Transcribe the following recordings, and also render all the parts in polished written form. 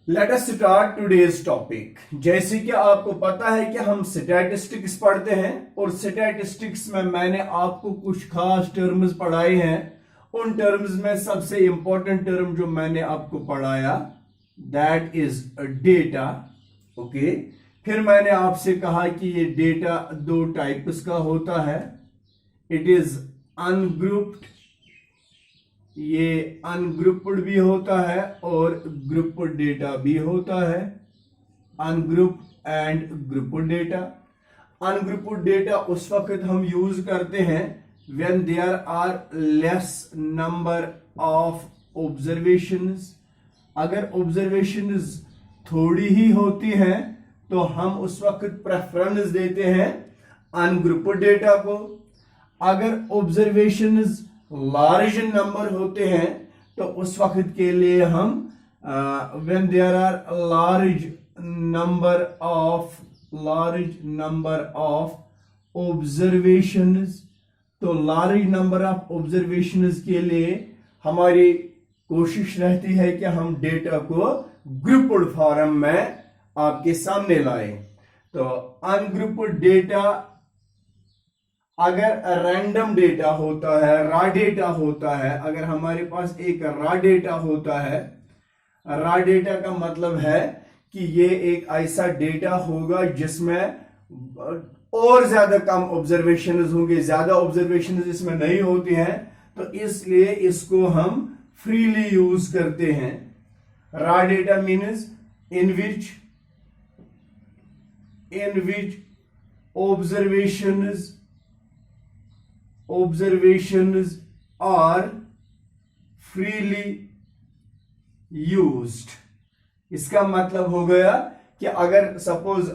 Let us start today's topic. जैसे कि आपको पता है कि हम स्टैटिस्टिक्स पढ़ते हैं और स्टैटिस्टिक्स में मैंने आपको कुछ खास टर्म्स पढ़ाए हैं। उन टर्म्स में सबसे इंपॉर्टेंट टर्म जो मैंने आपको पढ़ाया दैट इज डेटा। ओके, फिर मैंने आपसे कहा कि ये डेटा दो टाइप्स का होता है। इट इज अनग्रुप्ड, ये अनग्रुप्ड भी होता है और ग्रुप्ड डेटा भी होता है। Ungrouped and grouped data. Ungrouped data उस वक्त हम यूज करते हैं when there are less number of observations. अगर ऑब्जर्वेशंस थोड़ी ही होती हैं तो हम उस वक्त प्रेफरेंस देते हैं अनग्रुप्ड डेटा को। अगर ऑब्जर्वेशंस लार्ज नंबर होते हैं तो उस वक्त के लिए हम when there are large number of observations, तो लार्ज नंबर ऑफ ऑब्जर्वेशंस के लिए हमारी कोशिश रहती है कि हम डेटा को ग्रुप्ड फॉर्म में आपके सामने लाएं। तो अनग्रुप्ड डेटा अगर रैंडम डेटा होता है, रॉ डेटा होता है, अगर हमारे पास एक रॉ डेटा होता है, रॉ डेटा का मतलब है कि ये एक ऐसा डेटा होगा जिसमें और ज्यादा कम ऑब्जर्वेशंस होंगे, ज्यादा ऑब्जर्वेशंस इसमें नहीं होती हैं, तो इसलिए इसको हम फ्रीली यूज करते हैं। Raw data means in which observations are freely used। इसका मतलब हो गया कि अगर सपोज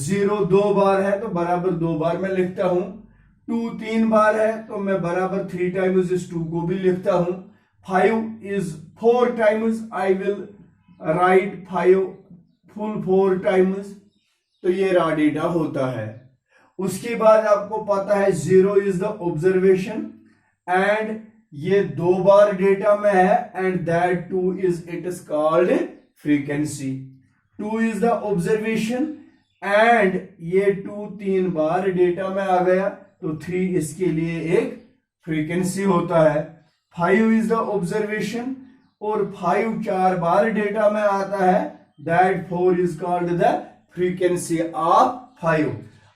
0 2 बार है तो बराबर 2 बार मैं लिखता हूं, 2 3 बार है तो मैं बराबर 3 टाइम्स इस 2 को भी लिखता हूं, 5 is 4 times I will write 5 full 4 times. तो ये रॉ डेटा होता है। उसके बाद आपको पता है 0 इज द ऑब्जर्वेशन एंड ये 2 बार डेटा में है and that 2 is it is called frequency. 2 is the observation and ये 2 3 बार डेटा में आ गया तो 3 इसके लिए एक फ्रीक्वेंसी होता है। 5 इज द ऑब्जर्वेशन और 5 4 बार डेटा में आता है, that 4 is called the frequency of 5।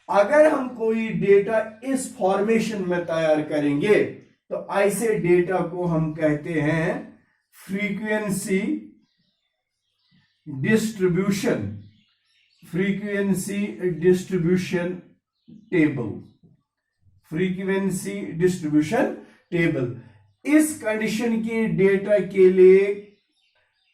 अगर हम कोई डेटा इस फॉर्मेशन में तैयार करेंगे तो ऐसे डेटा को हम कहते हैं frequency distribution table. Frequency distribution table. इस कंडीशन के डेटा के लिए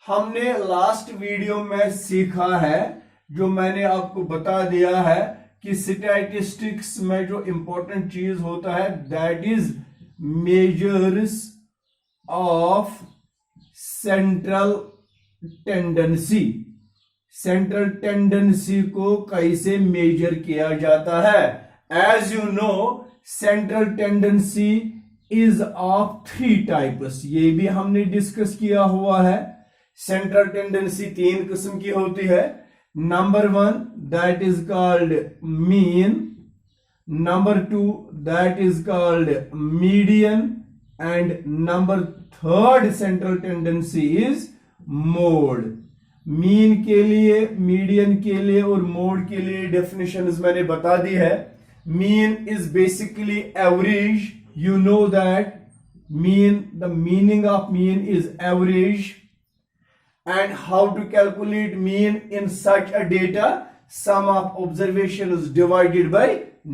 हमने लास्ट वीडियो में सीखा है, जो मैंने आपको बता दिया है कि स्टैटिस्टिक्स में जो इंपॉर्टेंट चीज होता है that is measures of central tendency. Central tendency को कैसे मेजर किया जाता है? As you know central tendency is of 3 types. ये भी हमने डिस्कस किया हुआ है। सेंट्रल टेंडेंसी 3 किस्म की होती है। Number 1 that is called mean, number 2 that is called median, and number 3rd central tendency is mode। Mean के लिए, मीडियन के लिए और मोड के लिए डेफिनेशंस मैंने बता दी है। Mean is basically average. You know that mean, the meaning of mean is average. And how to calculate mean in such a data? Sum of observations divided by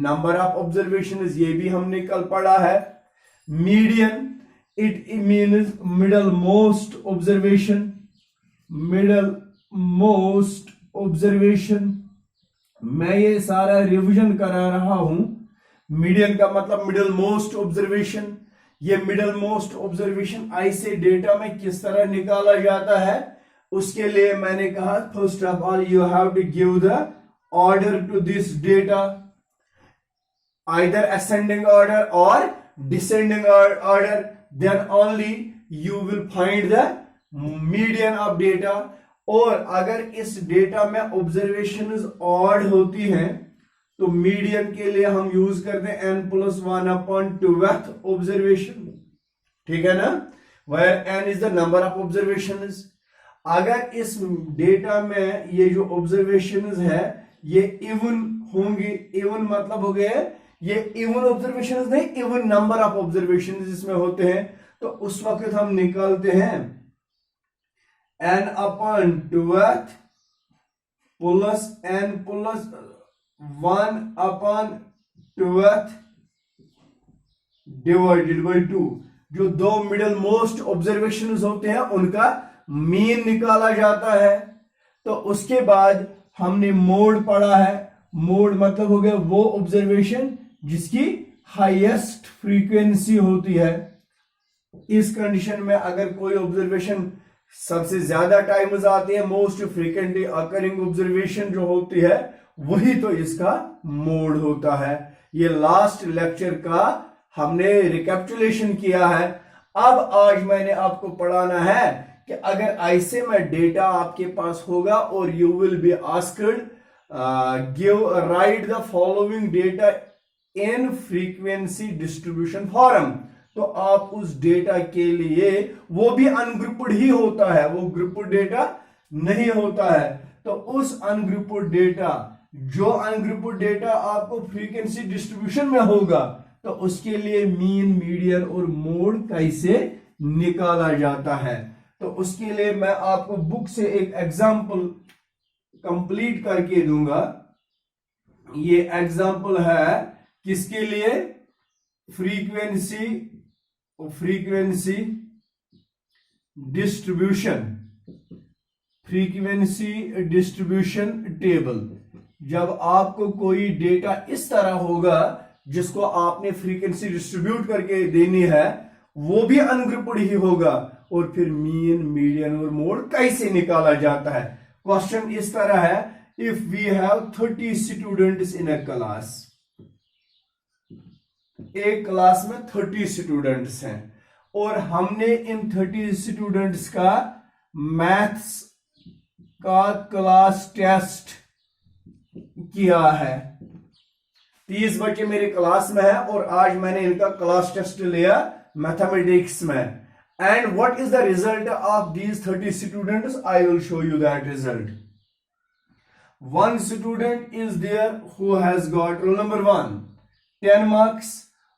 number of observations, ये भी हमने कल पढ़ा है। Median, it means middle most observation। मैं ये सारा revision करा रहा हूं। मीडियन का मतलब मिडल मोस्ट ऑब्जर्वेशन। ये मिडल मोस्ट ऑब्जर्वेशन ऐसे डेटा में किस तरह निकाला जाता है उसके लिए मैंने कहा first of all you have to give the order to this data, either ascending order और descending order, then only you will find the median of data और अगर इस डेटा में ऑब्जर्वेशंस ऑड होती हैं तो मीडियन के लिए हम यूज करते हैं n+1/2th ऑब्जर्वेशन, ठीक है ना, where n is the number of observations. अगर इस डेटा में ये जो ऑब्जर्वेशंस है ये इवन होंगी, इवन मतलब हो गए ये इवन ऑब्जर्वेशंस नहीं, इवन नंबर ऑफ ऑब्जर्वेशंस इसमें होते हैं, तो उस वक्त हम निकालते हैं n/2th plus n+1/2th divided by 2। जो दो मिडिल मोस्ट ऑब्जर्वेशंस होते हैं उनका मीन निकाला जाता है। तो उसके बाद हमने मोड पढ़ा है, मोड मतलब हो गया वो ऑब्जर्वेशन जिसकी हाईएस्ट फ्रीक्वेंसी होती है। इस कंडीशन में अगर कोई ऑब्जर्वेशन सबसे ज्यादा टाइम्स आती है, मोस्ट फ्रीक्वेंटली अकरिंग ऑब्जर्वेशन जो होती है वही तो इसका मोड होता है। ये लास्ट लेक्चर का हमने रिकैपिचुलेशन किया है। अब आज मैंने आपको पढ़ाना है कि अगर ऐसे में डेटा आपके पास होगा और you will be asked give right the following data in frequency distribution form, तो आप उस डेटा के लिए, वो भी अनग्रुप्ड ही होता है, वो ग्रुप्ड डेटा नहीं होता है, तो उस अनग्रुप्ड डेटा, जो अनग्रुप्ड डेटा आपको फ्रीक्वेंसी डिस्ट्रीब्यूशन में होगा, तो उसके लिए मीन, मीडियन और मोड कैसे निकाला जाता है। तो उसके लिए मैं आपको बुक से एक एग्जांपल कंप्लीट करके दूंगा। ये एग्जांपल है किसके लिए, फ्रीक्वेंसी डिस्ट्रीब्यूशन टेबल। जब आपको कोई डेटा इस तरह होगा जिसको आपने फ्रीक्वेंसी डिस्ट्रीब्यूट करके देनी है, वो भी अनग्रुप्ड ही होगा, और फिर मीन, मीडियन और मोड कैसे निकाला जाता है। क्वेश्चन इस तरह है, if we have 30 students in a class, एक क्लास में 30 स्टूडेंट्स हैं और हमने इन 30 स्टूडेंट्स का मैथ्स का क्लास टेस्ट किया है। 30 बच्चे मेरे क्लास में है और आज मैंने इनका क्लास टेस्ट लिया मैथमेटिक्स में। And what is the result of these 30 students? I will show you that result. One student is there who has got roll number 1 10 marks,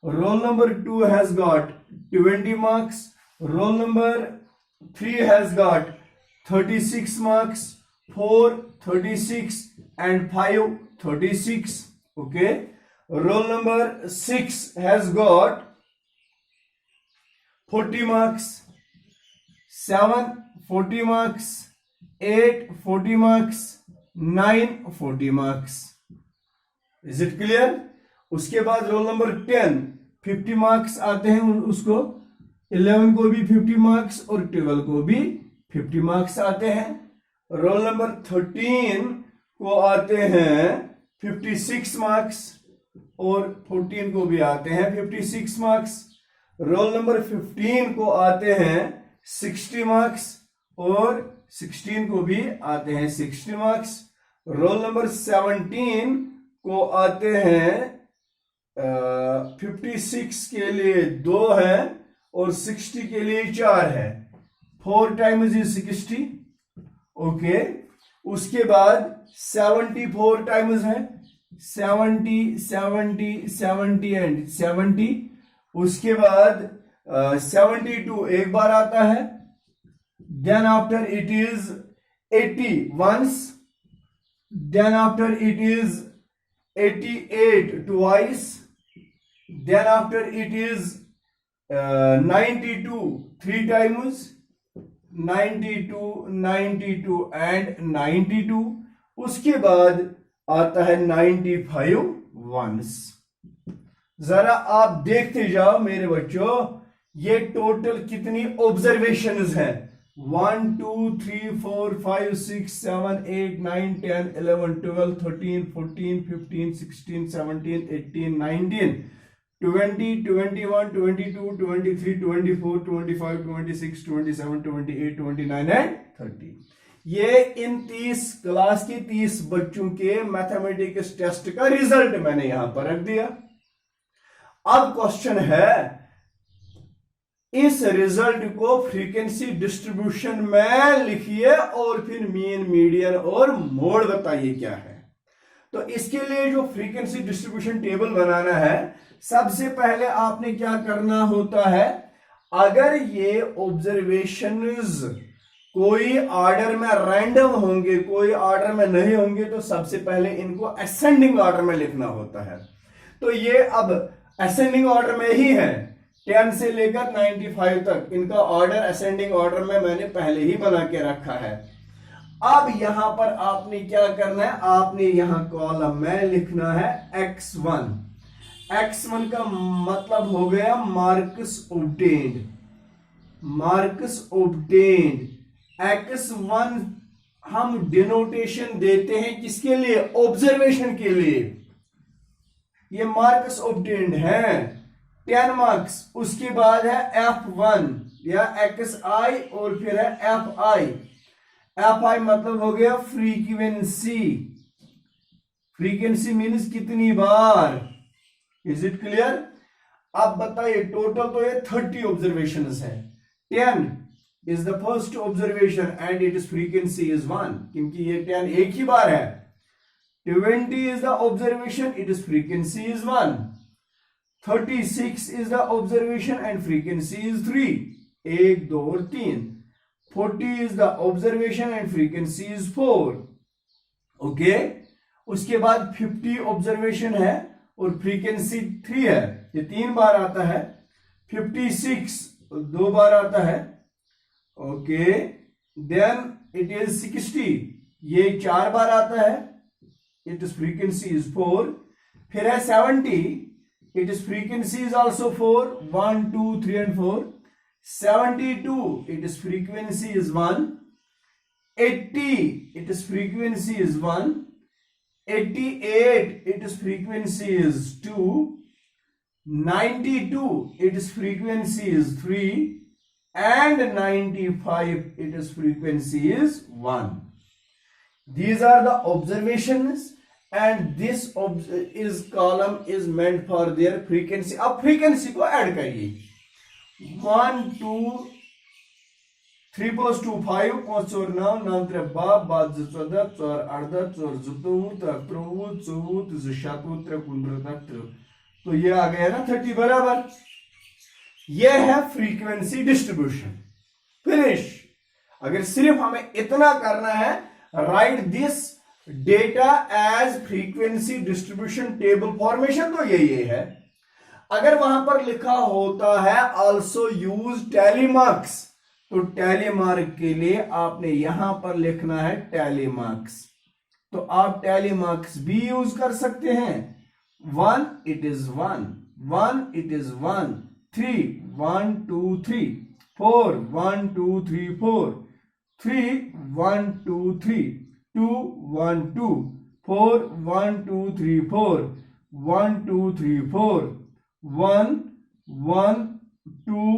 roll number 2 has got 20 marks, roll number 3 has got 36 marks, 4 36 and 5 36. Okay, roll number 6 has got 40 marks, 7 40 marks, 8 40 marks, 9 40 marks. Is it clear? उसके बाद roll number 10 50 marks आते हैं उसको, 11 को भी 50 marks और 12 को भी 50 मार्क्स आते हैं। रोल नंबर 13 को आते हैं 56 मार्क्स और 14 को भी आते हैं 56 मार्क्स। रोल नंबर 15 को आते हैं 60 मार्क्स और 16 को भी आते हैं 60 मार्क्स। रोल नंबर 17 को आते हैं 56 के लिए 2 है और 60 के लिए 4 है, 4 टाइम्स इज 60। ओके, उसके बाद 74 टाइम्स है 70 70 70 एंड 70। उसके बाद 72 एक बार आता है, then after it is 80 once, then after it is 88 twice, then after it is 92 3 times, 92 92 and 92। उसके बाद आता है 95 once। जरा आप देखते जाओ मेरे बच्चों, ये टोटल कितनी ऑब्जर्वेशंस हैं, 1 2 3 4 5 6 7 8 9 10 11 12 13 14 15 16 17 18 19 20 21 22 23 24 25 26 27 28 29 एंड 30। ये इन 30 क्लास के 30 बच्चों के मैथमेटिक्स टेस्ट का रिजल्ट मैंने यहां पर रख दिया। अब क्वेश्चन है, इस रिजल्ट को फ्रीक्वेंसी डिस्ट्रीब्यूशन में लिखिए और फिर मीन, मीडियन और मोड बताइए क्या है। तो इसके लिए जो फ्रीक्वेंसी डिस्ट्रीब्यूशन टेबल बनाना है, सबसे पहले आपने क्या करना होता है, अगर ये ऑब्जर्वेशंस कोई ऑर्डर में रैंडम होंगे, कोई ऑर्डर में नहीं होंगे, तो सबसे पहले इनको असेंडिंग ऑर्डर में लिखना होता है। तो ये अब असेंडिंग ऑर्डर में ही है, 10 से लेकर 95 तक इनका ऑर्डर असेंडिंग ऑर्डर में मैंने पहले ही बना के रखा है। अब यहां पर आपने क्या करना है, आपने यहां कॉलम में लिखना है x1। x1 का मतलब हो गया marks obtained, marks obtained. x1 हम डिनोटेशन देते हैं किसके लिए, ऑब्जर्वेशन के लिए। ये मार्क्स ऑब्टेन्ड है, 10 मार्क्स। उसके बाद है f1 या xi और फिर है fi। fi मतलब हो गया फ्रीक्वेंसी, फ्रीक्वेंसी मीन्स कितनी बार। Is it clear? अब बताइए, टोटल तो ये 30 ऑब्जर्वेशंस है। 10 is the first observation and it is frequency is 1, क्योंकि ये 10 एक ही बार है। 20 is the observation, it is frequency is 1. 36 is the observation and frequency is 3. 1, 2 और 3. 40 is the observation and frequency is 4. Okay? उसके बाद 50 observation है और frequency 3 है, ये 3 बार आता है। 56 2 बार आता है। Okay? Then it is 60, ये 4 बार आता है, it is frequency is 4. फिर है 70, it is frequency is also 4, 1 2 3 and 4. 72 it is frequency is 1. 80 it is frequency is 1. 88 it is frequency is 2. 92 it is frequency is 3. And 95 it is frequency is 1. These are the observations and this is column is meant for their frequency. अब frequency को add करिए, 1 2 3 + 2 5 5 4 9 9 3 12 12 14 4 18 4 19 23 24 27 3 15 तो ये आ गया ना 30 बराबर। ये है फ्रीक्वेंसी डिस्ट्रीब्यूशन। फिनिश। अगर सिर्फ हमें इतना करना है, right this data as frequency distribution table formation, तो ये है। अगर वहां पर लिखा होता है आल्सो यूज टैली मार्क्स, तो टैली मार्क के लिए आपने यहां पर लिखना है टैली मार्क्स। तो आप टैली मार्क्स भी यूज कर सकते हैं। 1 it is 1, 1 it is 1, 3 1 2 3, 4 1 2 3 4, 3 1 2 3, 2 1 2, 4 1 2 3 4, 1 2 3 4, 1 1 2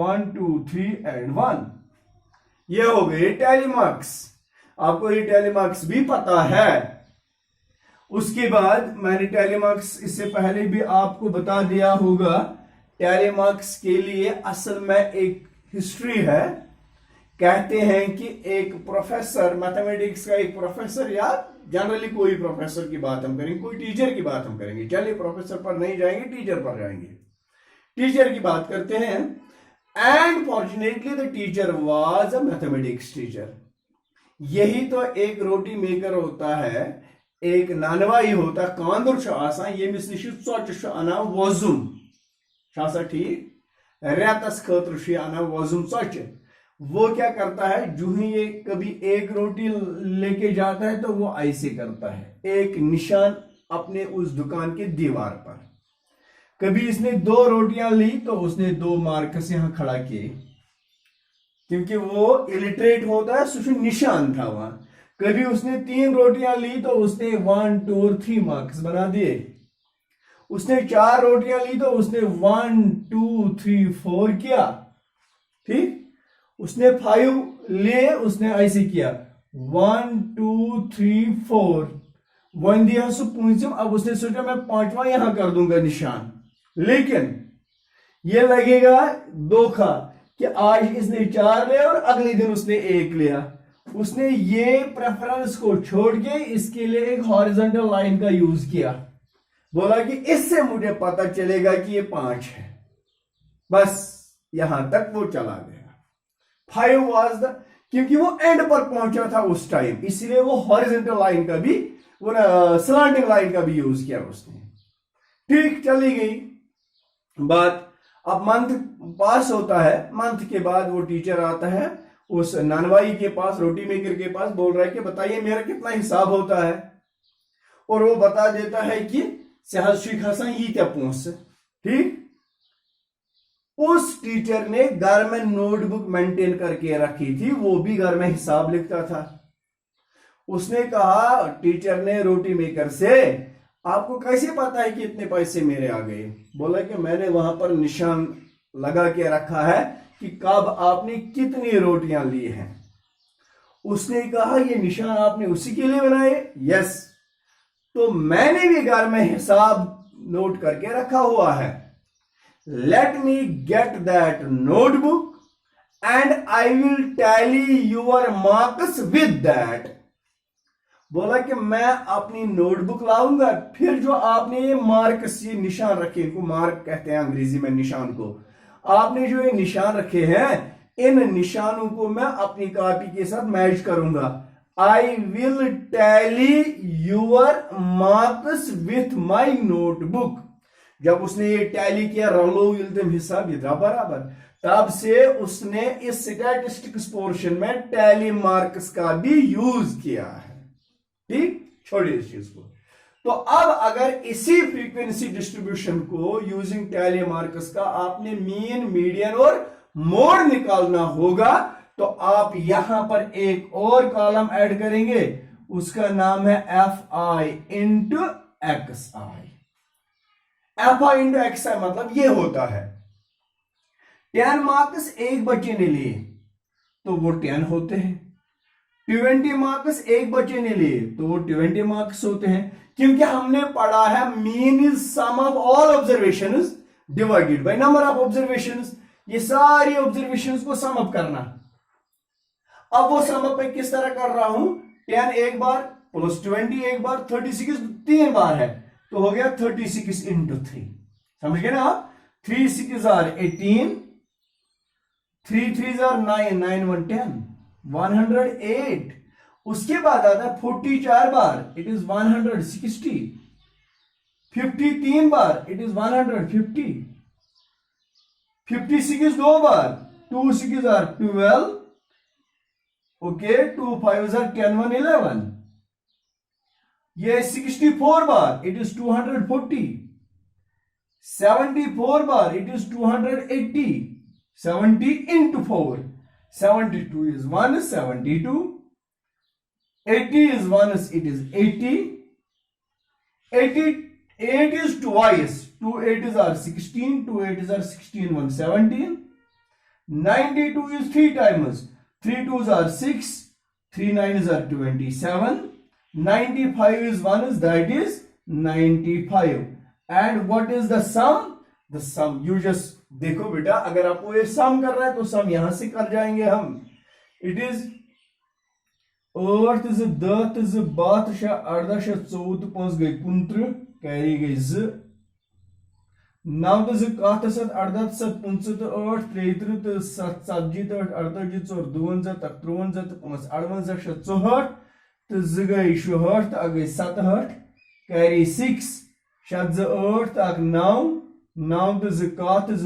1 2 3 and 1। ये हो गए टैली मार्क्स। आपको ये टैली मार्क्स भी पता है। उसके बाद मैंने टैली मार्क्स इससे पहले भी आपको बता दिया होगा। टैली मार्क्स के लिए असल में एक हिस्ट्री है। कहते हैं कि एक प्रोफेसर, मैथमेटिक्स का एक प्रोफेसर, या जनरली कोई प्रोफेसर की बात हम करेंगे, कोई टीचर की बात हम करेंगे। चलिए प्रोफेसर पर नहीं जाएंगे, टीचर पर जाएंगे। टीचर की बात करते हैं। And fortunately the teacher was a mathematics teacher. यही तो एक रोटी मेकर होता है, एक नानवाई होता है। कांदुर आसान यमिस निश चोच अना वजुम ठीक, रेतस खतर अना वजुम चोच। वो क्या करता है, जो ही ये कभी एक रोटी लेके जाता है तो वो ऐसे करता है, एक निशान अपने उस दुकान के दीवार पर। कभी इसने 2 रोटियां ली तो उसने 2 मार्क्स यहां खड़ा किए, क्योंकि वो इलिटरेट होता है, सुश निशान था वहां। कभी उसने 3 रोटियां ली तो उसने 1 2 और 3 मार्क्स बना दिए। उसने 4 रोटियां ली तो उसने 1 2 3 4 किया। ठीक, उसने 5 लिए, उसने ऐसे किया। 1 2 3 4 वन दिया सो पूंजम। अब उसने सोचा मैं पांचवा यहां कर दूंगा निशान, लेकिन ये लगेगा धोखा कि आज इसने 4 लिया और अगले दिन उसने 1 लिया। उसने ये प्रेफरेंस को छोड़ के इसके लिए एक हॉरिजॉन्टल लाइन का यूज किया, बोला कि इससे मुझे पता चलेगा कि ये 5 है। बस यहां तक वो चला गया। 5 वाज द, क्योंकि वो एंड पर पहुंचा था उस टाइम, इसलिए वो हॉरिजॉन्टल लाइन का भी, वो स्लैंटिंग लाइन का भी यूज किया उसने। ठीक, चली गई बात। अब मंथ पास होता है, मंथ के बाद वो टीचर आता है उस ननवाई के पास, रोटी मेकर के पास, बोल रहा है कि बताइए मेरा कितना हिसाब होता है। और वो बता देता है कि सहसन ये क्या पोस। ठीक, उस टीचर ने घर में नोटबुक मेंटेन करके रखी थी, वो भी घर में हिसाब लिखता था। उसने कहा टीचर ने रोटी मेकर से, आपको कैसे पता है कि इतने पैसे मेरे आ गए? बोला कि मैंने वहां पर निशान लगा के रखा है कि कब आपने कितनी रोटियां ली हैं। उसने कहा ये निशान आपने उसी के लिए बनाए? यस। तो मैंने भी घर में हिसाब नोट करके रखा हुआ है। Let me get that notebook and I will tally your marks with that. बोला कि मैं अपनी नोटबुक लाऊंगा, फिर जो आपने ये मार्क्स, ये निशान रखे, इनको मार्क कहते हैं अंग्रेजी में निशान को, आपने जो ये निशान रखे हैं, इन निशानों को मैं अपनी कॉपी के साथ मैच करूंगा। I will tally your marks with my notebook. जब उसने ये टैली किया, रलो इल्तम हिसाब इधर बराबर, तब से उसने इस स्टैटिस्टिक्स पोर्शन में टैली मार्क्स का भी यूज किया है। ठीक, छोड़िए इस चीज को। तो अब अगर इसी फ्रीक्वेंसी डिस्ट्रीब्यूशन को यूजिंग टैली मार्क्स का आपने मीन, मीडियन और मोड निकालना होगा, तो आप यहां पर एक और कॉलम ऐड करेंगे, उसका नाम है F I into X I. F I into X I मतलब ये होता है 10 मार्क्स एक बच्चे ने लिए तो वो 10 होते हैं, 20 मार्क्स एक बच्चे ने लिए तो वो 20 मार्क्स होते हैं। क्योंकि हमने पढ़ा है mean is sum of all observations divided by number of observations. ये सारी ऑब्जर्वेशंस को सम अप करना। अब वो सम अप मैं किस तरह कर रहा हूं? 10 एक बार प्लस 20 एक बार, 36 3 बार है, तो हो गया 36 इंटू 3। समझ गए ना आप? 3 6 आर 18, 3 3 आर 9, 9 1 10, 108। उसके बाद आता है 40 4 बार, इट इज 160। 50 3 बार, इट इज 150। 56 2 बार, 2 6 आर 12, ओके, 2 5 आर 10 1 11। ये 64 बार, इट इज 240। 74 बार, it is 280। 70 into 4, 72 is 1 is 72, 80 is 1 is it is 80, 88 is twice, 2 8s are 16, 2 8s are 16, 1 17, 92 is 3 times, 3 2s are 6, 3 9s are 27, 95 is 1 is that is 95, and what is the sum? The sum you just देखो बेटा, अगर आपको ये सम कर रहा है तो सम यहां से कर जाएंगे हम। इट इज 8 10 12 18 14 5 गई 15, कैरी गई 2, 9 17 18 15 8 33 7 70 48 4 52 53 5 58 64 तो 2 गई 68 तो गई 67, कैरी 6 7 8 9 9 तो 2 13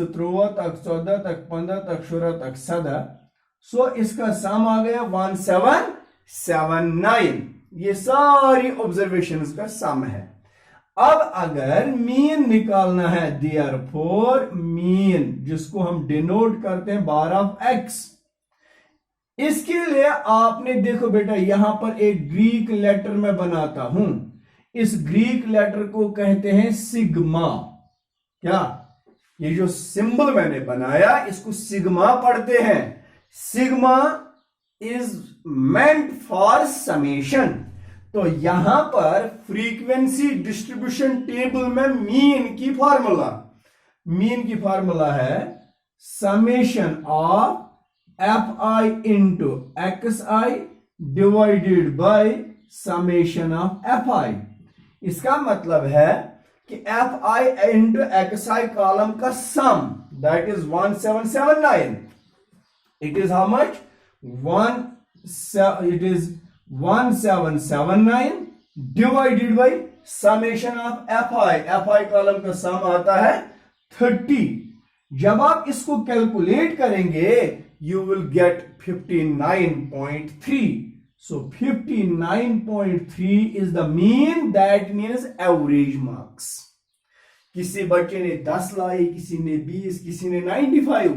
14 15 16 17। सो इसका सम आ गया 1779। ये सारी ऑब्जर्वेशंस का सम है। अब अगर मीन निकालना है, देयरफॉर मीन, जिसको हम डिनोट करते हैं बार ऑफ एक्स, इसके लिए आपने देखो बेटा यहां पर एक ग्रीक लेटर में बनाता हूं। इस ग्रीक लेटर को कहते हैं सिग्मा। क्या? ये जो सिंबल मैंने बनाया इसको सिग्मा पढ़ते हैं। Sigma is meant for summation. तो यहां पर फ्रीक्वेंसी डिस्ट्रीब्यूशन टेबल में मीन की फार्मूला है summation of F I into X I divided by summation of F I. इसका मतलब है कि F I into X I column का sum that is 1779। It is how much? It is 1779 divided by summation of F I column का sum आता है 30। जब आप इसको कैलकुलेट करेंगे you will get 59.3। So 59.3 is the mean, that means average marks. किसी बच्चे ने 10 लाई, किसी ने 20, किसी ने 95।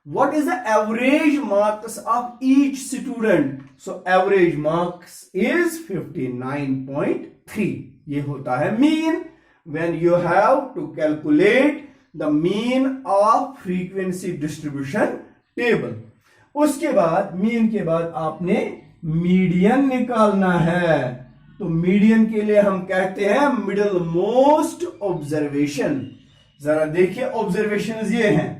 What is the average marks of each student? So average marks is 59.3. ये होता है mean when you have to calculate the mean of frequency distribution table. उसके बाद mean के बाद आपने median निकालना है। तो median के लिए हम कहते हैं middle most observation। जरा देखिए ऑब्जर्वेशन ये हैं,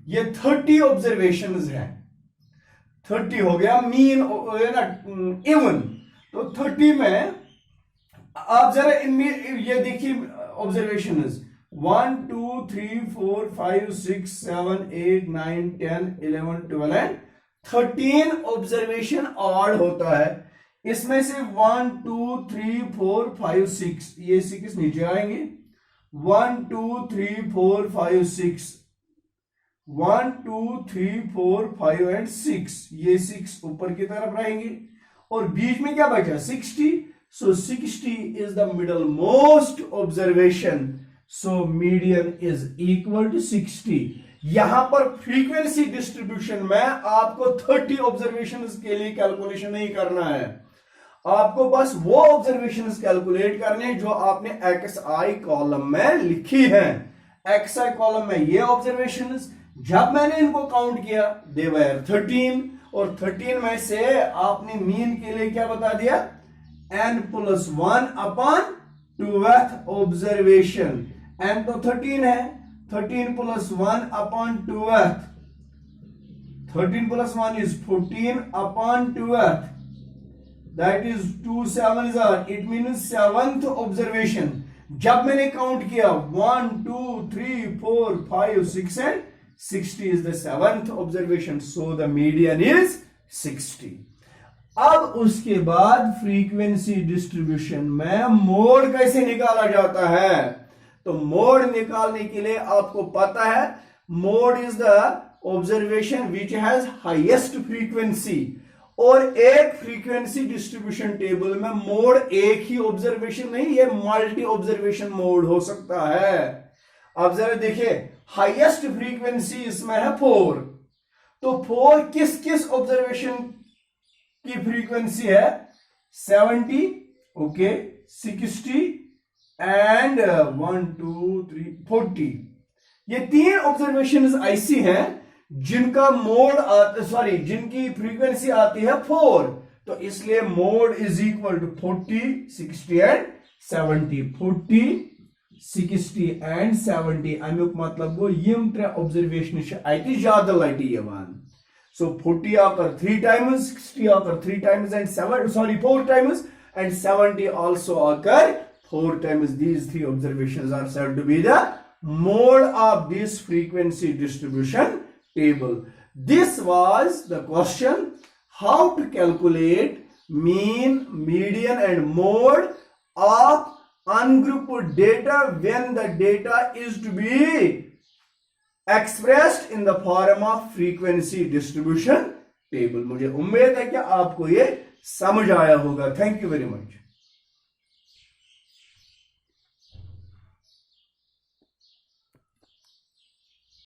ये 30 ऑब्जर्वेशन हैं। 30 हो गया मीन ना इवन। तो 30 में आप जरा इनमें ये देखिए ऑब्जर्वेशन 1 2 3 4 5 6 7 8 9 10 11 12 एंड 13 ऑब्जर्वेशन ऑड होता है। इसमें से 1 2 3 4 5 6 ये 6 नीचे आएंगे। 1 2 3 4 5 6 1 2 3 4 5 एंड 6 ये 6 ऊपर की तरफ रहेंगे और बीच में क्या बचा 60। So 60 is the middle most observation. So median is equal to 60। यहां पर फ्रीक्वेंसी डिस्ट्रीब्यूशन में आपको 30 ऑब्जर्वेशन के लिए कैलकुलेशन नहीं करना है, आपको बस वो ऑब्जर्वेशन कैलकुलेट करने जो आपने एक्स आई कॉलम में लिखी है। एक्स आई कॉलम में ये ऑब्जर्वेशन जब मैंने इनको काउंट किया दे वर 13 और 13 में से आपने मीन के लिए क्या बता दिया n+1 upon 12th observation. n तो 13 है, 13+1 upon 12th, 13+1 is 14 upon 12th, that is 2 7s are, it means 7th observation। जब मैंने काउंट किया 1 2 3 4 5 6 and 60 is the 7th observation, so the median is 60। अब उसके बाद फ्रीक्वेंसी डिस्ट्रीब्यूशन में मोड कैसे निकाला जाता है? तो मोड निकालने के लिए आपको पता है mode is the observation which has highest frequency. और एक फ्रीक्वेंसी डिस्ट्रीब्यूशन टेबल में मोड एक ही ऑब्जर्वेशन नहीं, ये मल्टी ऑब्जर्वेशन मोड हो सकता है। अब जरा देखिए हाईएस्ट फ्रीक्वेंसी इसमें है 4। तो 4 किस किस ऑब्जर्वेशन की फ्रीक्वेंसी है? 70, ओके, 60 एंड 1 2 3 40। ये 3 ऑब्जर्वेशन ऐसी हैं जिनका मोड जिनकी फ्रीक्वेंसी आती है 4। तो इसलिए mode is equal to 40 60 and 70। 40 60 and 70 अमुक मतलब गो यम 3 ऑब्जर्वेशन ज्यादा लटि। सो 40 आकर 3 times, 60 आकर 3 times and 4 times and 70 also occur 4 times. These 3 observations are said to be the mode of this frequency distribution table. This was the question, how to calculate mean, median and mode of ungrouped data when the data is to be expressed in the form of frequency distribution table. मुझे उम्मीद है कि आपको ये समझ आया होगा। Thank you very much.